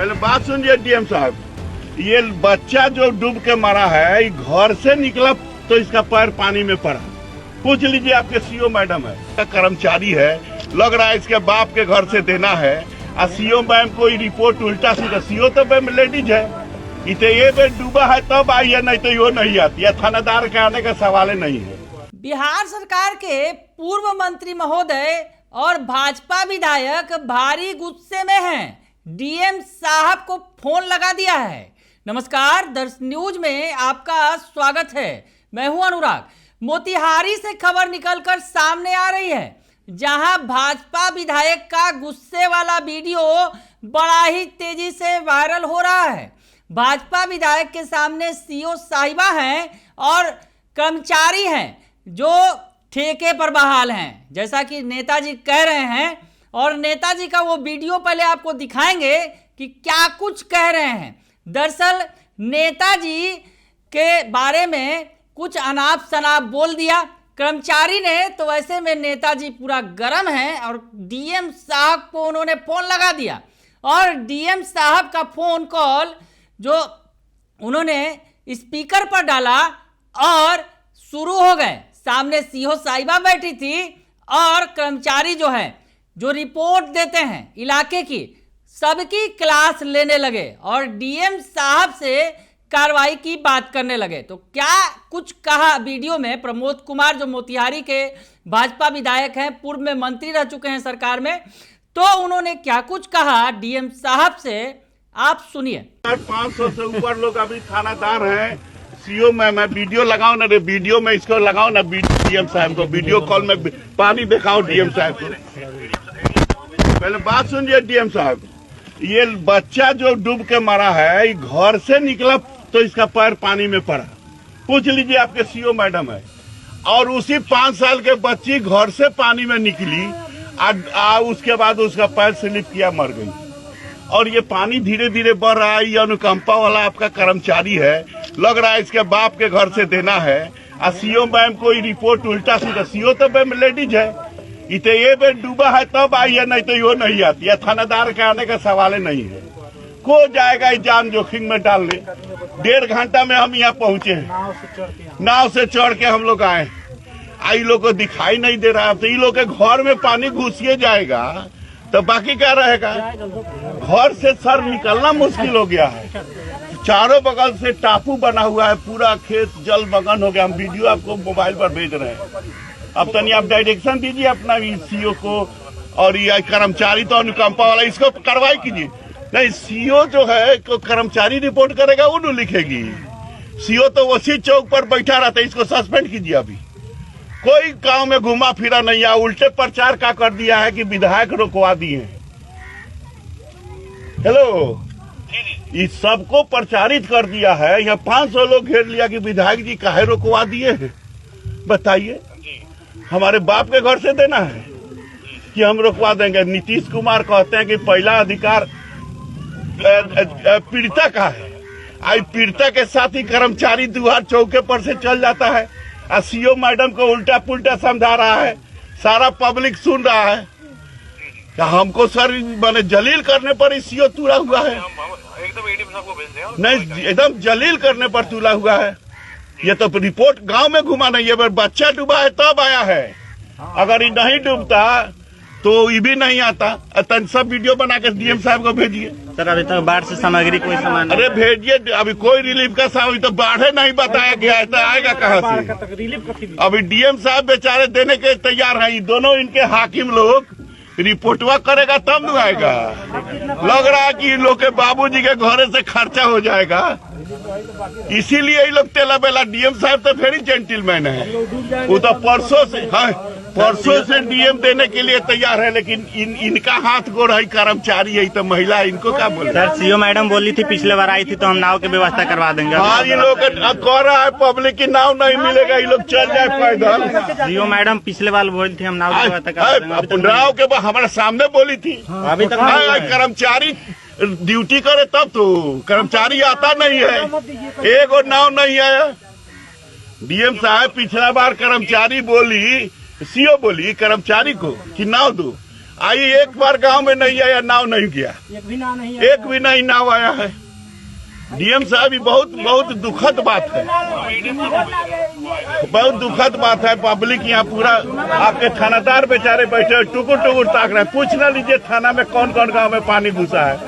पहले बात सुनिए डीएम साहब, ये बच्चा जो डूब के मरा है घर से निकला तो इसका पैर पानी में पड़ा। पूछ लीजिए, आपके सीओ मैडम है, कर्मचारी है, लग रहा है इसके बाप के घर से देना है। और सीओ मैम को रिपोर्ट उल्टा सीधा, सीओ तो मैम लेडीज है, इतने ये बेर डूबा है तब आई है, नहीं तो यो नहीं आती है। थानेदार के आने का सवाल नहीं है। बिहार सरकार के पूर्व मंत्री महोदय और भाजपा विधायक भारी गुस्से में हैं। डीएम साहब को फोन लगा दिया है। नमस्कार, दर्श न्यूज में आपका स्वागत है। मैं हूं अनुराग। मोतिहारी से खबर निकलकर सामने आ रही है, जहां भाजपा विधायक का गुस्से वाला वीडियो बड़ा ही तेजी से वायरल हो रहा है। भाजपा विधायक के सामने सीओ साहिबा हैं और कर्मचारी हैं जो ठेके पर बहाल हैं, जैसा कि नेताजी कह रहे हैं। और नेताजी का वो वीडियो पहले आपको दिखाएंगे कि क्या कुछ कह रहे हैं। दरअसल नेताजी के बारे में कुछ अनाप शनाप बोल दिया कर्मचारी ने, तो ऐसे में नेताजी पूरा गर्म है और डीएम साहब को उन्होंने फोन लगा दिया। और डीएम साहब का फोन कॉल जो उन्होंने स्पीकर पर डाला और शुरू हो गए। सामने सीओ साहिबा बैठी थी और कर्मचारी जो है, जो रिपोर्ट देते हैं इलाके की, सबकी क्लास लेने लगे और डीएम साहब से कार्रवाई की बात करने लगे। तो क्या कुछ कहा वीडियो में प्रमोद कुमार, जो मोतिहारी के भाजपा विधायक हैं, पूर्व में मंत्री रह चुके हैं सरकार में, तो उन्होंने क्या कुछ कहा डीएम साहब से, आप सुनिए। 500 से ऊपर लोग अभी थानादार हैं। सीओ में मैं वीडियो लगाओ ना रे, वीडियो में इसको लगाओ ना डीएम साहब को, वीडियो कॉल में पानी दिखाओ डीएम साहब को। पहले बात सुनिए डीएम साहब, ये बच्चा जो डूब के मरा है घर से निकला तो इसका पैर पानी में पड़ा। पूछ लीजिए, आपके सीओ मैडम है। और उसी 5 साल के बच्ची घर से पानी में निकली, उसके बाद उसका पैर स्लिप किया, मर गई। और ये पानी धीरे धीरे बढ़ रहा है। ये अनुकंपा वाला आपका कर्मचारी है, लग रहा है इसके बाप के घर से देना है। और सीओ मैम को रिपोर्ट उल्टा सीधा, सीओ तो मैम लेडीज है, इतने ये बेर डूबा है तब आई है, नहीं तो यो नहीं आती है। थानेदार के आने का सवाल नहीं है। को जाएगा इस जान जोखिम में डालने। 1.5 घंटा में हम यहाँ पहुंचे हैं, नाव से चढ़ के हम लोग आए। आई लोग को दिखाई नहीं दे रहा, तो इन लोग के घर में पानी घुसिए जाएगा तो बाकी क्या रहेगा। घर से सर निकलना मुश्किल हो गया है। चारों बगल से टापू बना हुआ है, पूरा खेत जलमग्न हो गया। हम वीडियो आपको मोबाइल पर भेज रहे हैं। अब तनी आप डायरेक्शन दीजिए अपना सीओ को, और ये कर्मचारी तो अनुकंपा वाला, इसको कार्रवाई कीजिए। नहीं, सीओ जो है को कर्मचारी रिपोर्ट करेगा, वो लिखेगी। सीओ तो उसी चौक पर बैठा रहता है, इसको सस्पेंड कीजिए। अभी कोई गांव में घुमा फिरा नहीं है, उल्टे प्रचार का कर दिया है कि विधायक रोकवा दिए। हेलो, इस सबको प्रचारित कर दिया है। यहाँ 500 लोग घेर लिया कि विधायक जी काहे रोकवा दिए हैं। बताइए, हमारे बाप के घर से देना है कि हम रोकवा देंगे। नीतीश कुमार कहते हैं कि पहला अधिकार पीड़िता का है। आई पीड़िता के साथ ही कर्मचारी दुआर चौके पर से चल जाता है और सीओ मैडम को उल्टा पुल्टा समझा रहा है। सारा पब्लिक सुन रहा है। क्या हमको सर मैंने जलील करने पर ही सीओ तुला हुआ है? नहीं, एकदम जलील करने पर तुला हुआ है। ये तो रिपोर्ट गांव में घुमा नहीं है, बच्चा डूबा है तब आया है। अगर ये नहीं डूबता तो ये भी नहीं आता। सब वीडियो बना के डीएम साहब को भेजिए। सर, अभी तक बाढ़ से सामग्री कोई सामान, अरे भेजिए, अभी कोई रिलीफ का सामान तो बाढ़े नहीं बताया गया है, तो आएगा कहाँ से? अभी डीएम साहब बेचारे देने के तैयार हैं। दोनों इनके हाकिम लोग रिपोर्टवा करेगा तब न आएगा। लग रहा है कि इन लोग के बाबूजी के घरे से खर्चा हो जाएगा, इसीलिए ये लोग तेला बेला। डीएम साहब तो फिर ही जेंटलमैन है, वो तो परसों से डीएम देने के लिए तैयार है। लेकिन इनका हाथ गोड़ है, कर्मचारी है, तो महिला है, इनको क्या बोले। सर, सीओ मैडम बोली थी पिछले बार आई थी तो हम नाव की व्यवस्था करवा देंगे। हाँ, ये लोग कह रहा है पब्लिक की नाव नहीं मिलेगा, ये लोग चल जाए पैदल। सीओ मैडम पिछले बार बोली थी हम नाव की व्यवस्था करवा देंगे। नाव के बाद हमारे सामने बोली थी। अभी तक कर्मचारी ड्यूटी करे तब तो, कर्मचारी आता नहीं है। एक और नाव नहीं आया। डीएम साहब पिछला बार कर्मचारी बोली, सीओ बोली कर्मचारी को कि नाव दो, आई एक बार गांव में नहीं आया, नाव नहीं गया, एक भी नहीं नाव आया है। डीएम साहब ये बहुत दुखद बात है, बहुत दुखद बात है। पब्लिक यहाँ पूरा आपके थानादार बेचारे बैठे टुकुर टुकुर ताक रहे हैं। पूछ ना लीजिए थाना में कौन कौन गांव में पानी घुसा है,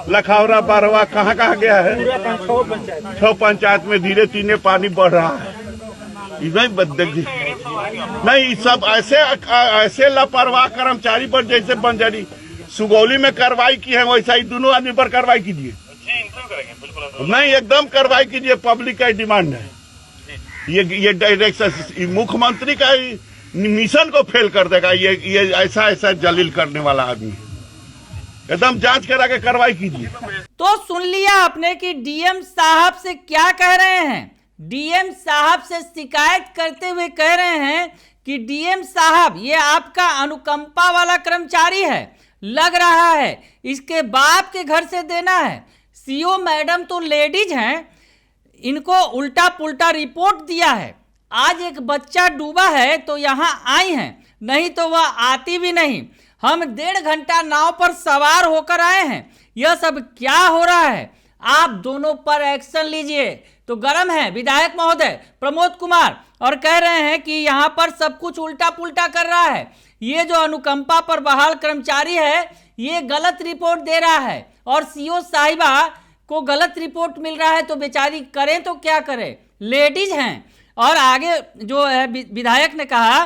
लखौरा बारवा कहाँ गया है। 6 पंचायत में धीरे धीरे पानी बढ़ रहा है। नहीं सब ऐसे लापरवाह कर्मचारी पर जैसे बंजारी सुगौली में कार्रवाई की है वैसा ही दोनों आदमी पर कार्रवाई कीजिए। नहीं एकदम कार्रवाई कीजिए, पब्लिक का डिमांड है। ये डायरेक्शन मुख्यमंत्री का मिशन को फेल कर देगा। ये ऐसा जलील करने वाला आदमी, एकदम जांच करा के कार्रवाई कीजिए। तो सुन लिया आपने कि डीएम साहब से क्या कह रहे हैं। डीएम साहब से शिकायत करते हुए कह रहे हैं कि डीएम साहब ये आपका अनुकंपा वाला कर्मचारी है, लग रहा है इसके बाप के घर से देना है। सीओ मैडम तो लेडीज हैं, इनको उल्टा पुल्टा रिपोर्ट दिया है। आज एक बच्चा डूबा है तो यहाँ आई हैं, नहीं तो वह आती भी नहीं। हम 1.5 घंटा नाव पर सवार होकर आए हैं। यह सब क्या हो रहा है, आप दोनों पर एक्शन लीजिए। तो गरम है विधायक महोदय प्रमोद कुमार और कह रहे हैं कि यहाँ पर सब कुछ उल्टा पुल्टा कर रहा है। ये जो अनुकंपा पर बहाल कर्मचारी है ये गलत रिपोर्ट दे रहा है और सीओ साहिबा को गलत रिपोर्ट मिल रहा है, तो बेचारी करें तो क्या करें, लेडीज हैं। और आगे जो है विधायक ने कहा,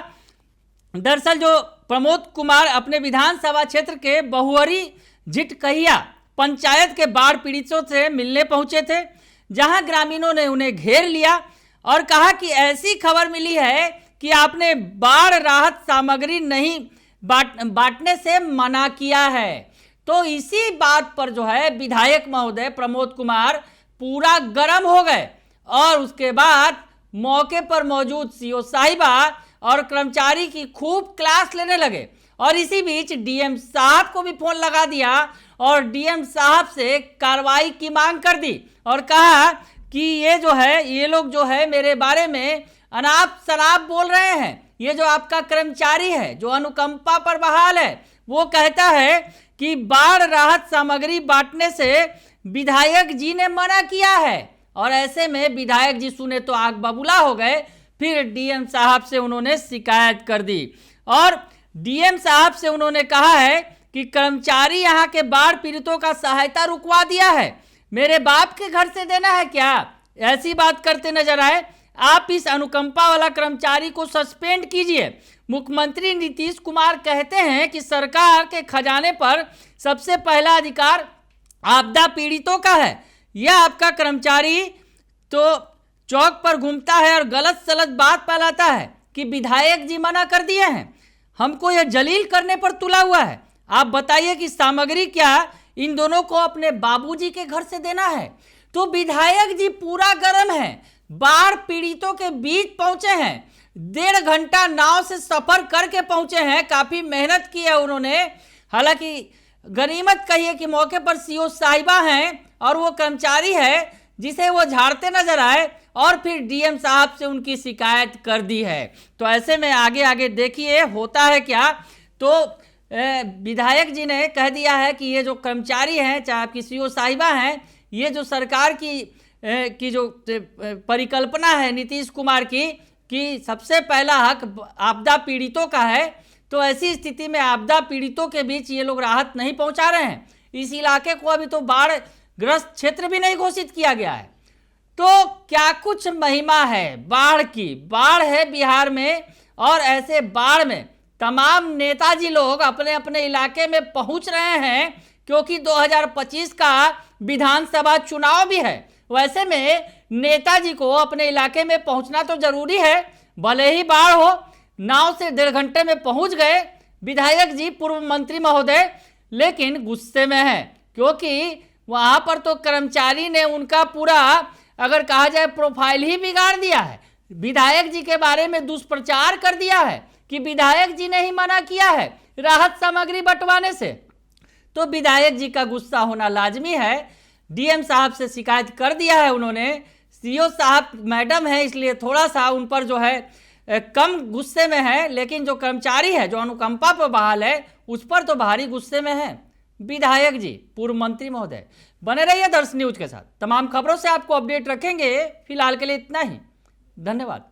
दरअसल जो प्रमोद कुमार अपने विधानसभा क्षेत्र के बहुअरी झिटकहिया पंचायत के बाढ़ पीड़ितों से मिलने पहुंचे थे, जहां ग्रामीणों ने उन्हें घेर लिया और कहा कि ऐसी खबर मिली है कि आपने बाढ़ राहत सामग्री नहीं बांटने से मना किया है। तो इसी बात पर जो है विधायक महोदय प्रमोद कुमार पूरा गर्म हो गए और उसके बाद मौके पर मौजूद सीओ साहिबा और कर्मचारी की खूब क्लास लेने लगे। और इसी बीच डीएम साहब को भी फोन लगा दिया और डीएम साहब से कार्रवाई की मांग कर दी और कहा कि ये लोग जो है मेरे बारे में अनाप शनाप बोल रहे हैं। ये जो आपका कर्मचारी है जो अनुकंपा पर बहाल है वो कहता है कि बाढ़ राहत सामग्री बांटने से विधायक जी ने मना किया है। और ऐसे में विधायक जी सुने तो आग बबूला हो गए। फिर डीएम साहब से उन्होंने शिकायत कर दी और डीएम साहब से उन्होंने कहा है कि कर्मचारी यहाँ के बाढ़ पीड़ितों का सहायता रुकवा दिया है, मेरे बाप के घर से देना है क्या, ऐसी बात करते नजर आए। आप इस अनुकंपा वाला कर्मचारी को सस्पेंड कीजिए। मुख्यमंत्री नीतीश कुमार कहते हैं कि सरकार के खजाने पर सबसे पहला अधिकार आपदा पीड़ितों का है। यह आपका कर्मचारी तो चौक पर घूमता है और गलत सलत बात फैलाता है कि विधायक जी मना कर दिए हैं, हमको यह जलील करने पर तुला हुआ है। आप बताइए कि सामग्री क्या इन दोनों को अपने बाबूजी के घर से देना है। तो विधायक जी पूरा गर्म है, बाढ़ पीड़ितों के बीच पहुंचे हैं, 1.5 घंटा नाव से सफर करके पहुंचे हैं, काफी मेहनत की है उन्होंने। हालांकि गनीमत कहिए कि मौके पर सीओ साहिबा हैं और वो कर्मचारी है जिसे वो झाड़ते नजर आए और फिर डीएम साहब से उनकी शिकायत कर दी है। तो ऐसे में आगे आगे देखिए होता है क्या। तो विधायक जी ने कह दिया है कि ये जो कर्मचारी हैं चाहे आपकी सीओ साहिबा हैं, ये जो सरकार की जो परिकल्पना है नीतीश कुमार की कि सबसे पहला हक आपदा पीड़ितों का है, तो ऐसी स्थिति में आपदा पीड़ितों के बीच ये लोग राहत नहीं पहुंचा रहे हैं। इस इलाके को अभी तो बाढ़ ग्रस्त क्षेत्र भी नहीं घोषित किया गया है। तो क्या कुछ महिमा है बाढ़ की, बाढ़ है बिहार में और ऐसे बाढ़ में तमाम नेताजी लोग अपने अपने इलाके में पहुंच रहे हैं क्योंकि 2025 का विधानसभा चुनाव भी है। वैसे में नेताजी को अपने इलाके में पहुंचना तो जरूरी है, भले ही बाढ़ हो। नाव से 1.5 घंटे में पहुंच गए विधायक जी पूर्व मंत्री महोदय, लेकिन गुस्से में है क्योंकि वहां पर तो कर्मचारी ने उनका पूरा अगर कहा जाए प्रोफाइल ही बिगाड़ दिया है। विधायक जी के बारे में दुष्प्रचार कर दिया है कि विधायक जी ने ही मना किया है राहत सामग्री बंटवाने से। तो विधायक जी का गुस्सा होना लाजमी है। डीएम साहब से शिकायत कर दिया है उन्होंने। सीओ साहब मैडम है इसलिए थोड़ा सा उन पर जो है कम गुस्से में है, लेकिन जो कर्मचारी है, जो अनुकंपा पर बहाल है, उस पर तो भारी गुस्से में है विधायक जी, पूर्व मंत्री महोदय। बने रहिए दर्श न्यूज के साथ, तमाम खबरों से आपको अपडेट रखेंगे। फिलहाल के लिए इतना ही, धन्यवाद।